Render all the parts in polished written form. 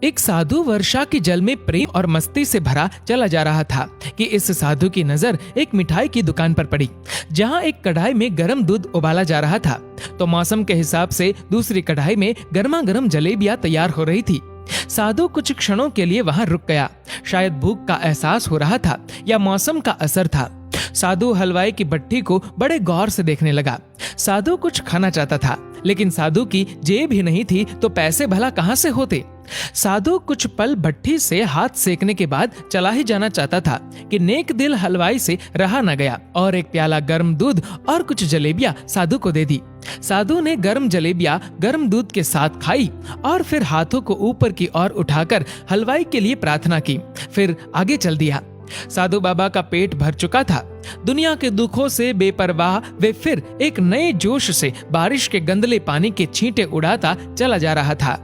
एक साधु वर्षा के जल में प्रेम और मस्ती से भरा चला जा रहा था कि इस साधु की नजर एक मिठाई की दुकान पर पड़ी, जहां एक कढ़ाई में गर्म दूध उबाला जा रहा था। तो मौसम के हिसाब से दूसरी कढ़ाई में गर्मा गर्म जलेबियां तैयार हो रही थी। साधु कुछ क्षणों के लिए वहां रुक गया। शायद भूख का एहसास हो रहा था या मौसम का असर था। साधु हलवाई की भट्टी को बड़े गौर से देखने लगा। साधु कुछ खाना चाहता था, लेकिन साधु की जेब ही नहीं थी तो पैसे भला कहां से होते। साधु कुछ पल भट्टी से हाथ सेकने के बाद चला ही जाना चाहता था कि नेक दिल हलवाई से रहा न गया और एक प्याला गर्म दूध और कुछ जलेबियां साधु को दे दी। साधु ने गर्म जलेबियां गर्म दूध के साथ खाई और फिर हाथों को ऊपर की ओर उठाकर हलवाई के लिए प्रार्थना की, फिर आगे चल दिया। साधु बाबा का पेट भर चुका था। दुनिया के दुखों से बेपरवाह वे फिर एक नए जोश से बारिश के गंदले पानी के छींटे उड़ाता चला जा रहा था।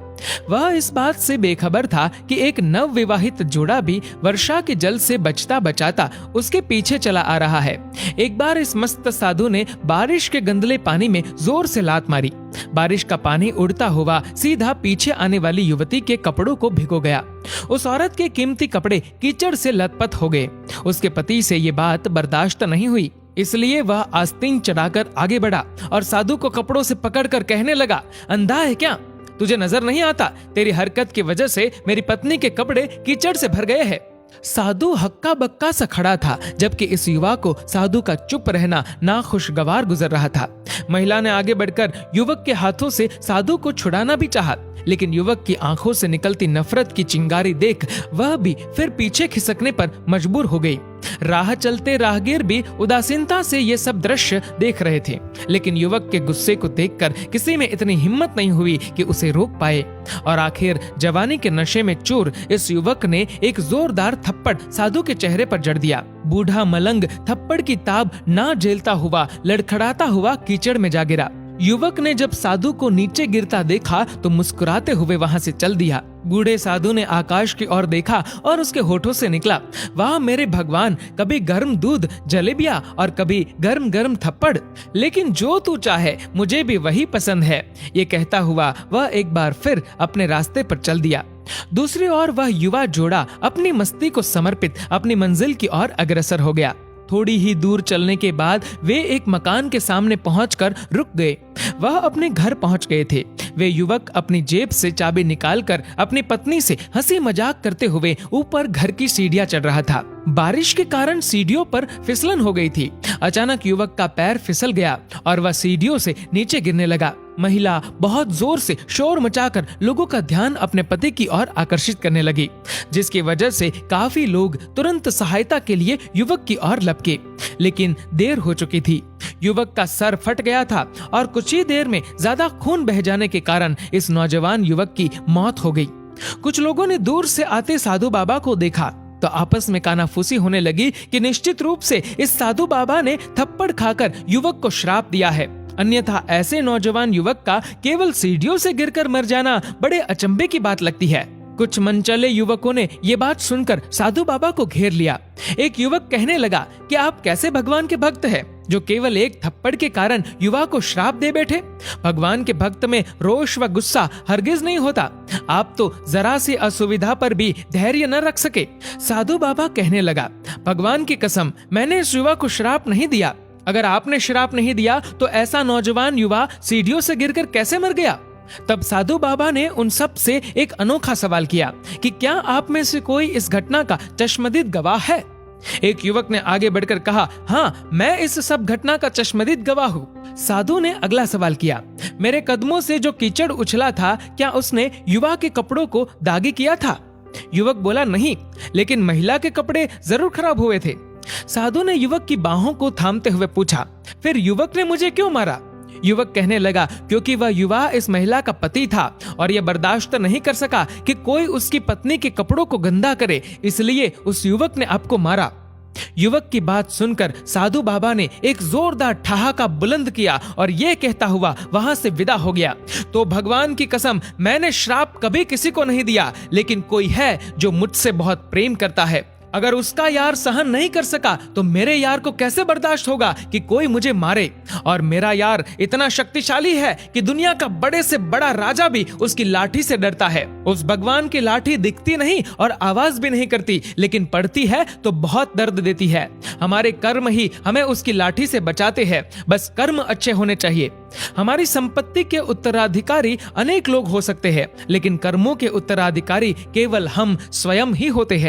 वह इस बात से बेखबर था कि एक नव विवाहित जोड़ा भी वर्षा के जल से बचता बचाता उसके पीछे चला आ रहा है। एक बार इस मस्त साधु ने बारिश के गंदले पानी में जोर से लात मारी। बारिश का पानी उड़ता हुआ सीधा पीछे आने वाली युवती के कपड़ों को भिगो गया। उस औरत के कीमती कपड़े कीचड़ से लथपथ हो गए। उसके पति से ये बात बर्दाश्त नहीं हुई, इसलिए वह आस्तीन चढ़ाकर आगे बढ़ा और साधु को कपड़ों से पकड़कर कहने लगा, अंधा है क्या? तुझे नजर नहीं आता? तेरी हरकत की वजह से मेरी पत्नी के कपड़े कीचड़ से भर गए हैं। साधु हक्का बक्का सा खड़ा था, जबकि इस युवा को साधु का चुप रहना नाखुशगवार गुजर रहा था। महिला ने आगे बढ़कर युवक के हाथों से साधु को छुड़ाना भी चाहा, लेकिन युवक की आंखों से निकलती नफरत की चिंगारी देख वह भी फिर पीछे खिसकने पर मजबूर हो गई। राह चलते राहगीर भी उदासीनता से ये सब दृश्य देख रहे थे, लेकिन युवक के गुस्से को देखकर किसी में इतनी हिम्मत नहीं हुई कि उसे रोक पाए। और आखिर जवानी के नशे में चूर इस युवक ने एक जोरदार थप्पड़ साधु के चेहरे पर जड़ दिया। बूढ़ा मलंग थप्पड़ की ताब ना झेलता हुआ लड़खड़ाता हुआ कीचड़ में जा गिरा। युवक ने जब साधु को नीचे गिरता देखा तो मुस्कुराते हुए वहां से चल दिया। बूढ़े साधु ने आकाश की ओर देखा और उसके होठों से निकला, वाह मेरे भगवान, कभी गर्म दूध जलेबियां और कभी गर्म गर्म थप्पड़, लेकिन जो तू चाहे मुझे भी वही पसंद है। ये कहता हुआ वह एक बार फिर अपने रास्ते पर चल दिया। दूसरी ओर वह युवा जोड़ा अपनी मस्ती को समर्पित अपनी मंजिल की ओर अग्रसर हो गया। थोड़ी ही दूर चलने के बाद वे एक मकान के सामने पहुंचकर रुक गए। वह अपने घर पहुंच गए थे। वे युवक अपनी जेब से चाबी निकालकर अपनी पत्नी से हंसी मजाक करते हुए ऊपर घर की सीढ़ियां चढ़ रहा था। बारिश के कारण सीढ़ियों पर फिसलन हो गई थी। अचानक युवक का पैर फिसल गया और वह सीढ़ियों से नीचे गिरने लगा। महिला बहुत जोर से शोर मचाकर लोगों का ध्यान अपने पति की ओर आकर्षित करने लगी, जिसकी वजह से काफी लोग तुरंत सहायता के लिए युवक की ओर लपके, लेकिन देर हो चुकी थी। युवक का सर फट गया था और कुछ ही देर में ज्यादा खून बह जाने के कारण इस नौजवान युवक की मौत हो गई। कुछ लोगों ने दूर से आते साधु बाबा को देखा तो आपस में कानाफूसी होने लगी कि निश्चित रूप से इस साधु बाबा ने थप्पड़ खाकर युवक को श्राप दिया है, अन्यथा ऐसे नौजवान युवक का केवल सीढ़ियों से गिरकर मर जाना बड़े अचंभे की बात लगती है। कुछ मनचले युवकों ने ये बात सुनकर साधु बाबा को घेर लिया। एक युवक कहने लगा कि आप कैसे भगवान के भक्त हैं, जो केवल एक थप्पड़ के कारण युवा को श्राप दे बैठे। भगवान के भक्त में रोष व गुस्सा हरगिज नहीं होता। आप तो जरा सी असुविधा पर भी धैर्य न रख सके। साधु बाबा कहने लगा, भगवान की कसम, मैंने इस युवा को श्राप नहीं दिया। अगर आपने श्राप नहीं दिया तो ऐसा नौजवान युवा सीढ़ियों से गिरकर कैसे मर गया? तब साधु बाबा ने उन सब से एक अनोखा सवाल किया कि क्या आप में से कोई इस घटना का चश्मदीद गवाह है? एक युवक ने आगे बढ़कर कहा, हाँ, मैं इस सब घटना का चश्मदीद गवाह हूँ। साधु ने अगला सवाल किया, मेरे कदमों से जो कीचड़ उछला था, क्या उसने युवा के कपड़ों को दागी किया था? युवक बोला, नहीं, लेकिन महिला के कपड़े जरूर खराब हुए थे। साधु ने युवक की बाहों को थामते हुए पूछा, फिर युवक ने मुझे क्यों मारा? युवक कहने लगा, क्योंकि वह युवा इस महिला का पति था और यह बर्दाश्त नहीं कर सका कि कोई उसकी पत्नी के कपड़ों को गंदा करे, इसलिए उस युवक ने आपको मारा। युवक की बात सुनकर साधु बाबा ने एक जोरदार ठहाका बुलंद किया और यह कहता हुआ वहां से विदा हो गया, तो भगवान की कसम, मैंने श्राप कभी किसी को नहीं दिया, लेकिन कोई है जो मुझसे बहुत प्रेम करता है। अगर उसका यार सहन नहीं कर सका तो मेरे यार को कैसे बर्दाश्त होगा कि कोई मुझे मारे। और मेरा यार इतना शक्तिशाली है कि दुनिया का बड़े से बड़ा राजा भी उसकी लाठी से डरता है। उस भगवान की लाठी दिखती नहीं और आवाज भी नहीं करती, लेकिन पड़ती है तो बहुत दर्द देती है। हमारे कर्म ही हमें उसकी लाठी से बचाते हैं, बस कर्म अच्छे होने चाहिए। हमारी संपत्ति के उत्तराधिकारी अनेक लोग हो सकते हैं, लेकिन कर्मों के उत्तराधिकारी केवल हम स्वयं ही होते हैं।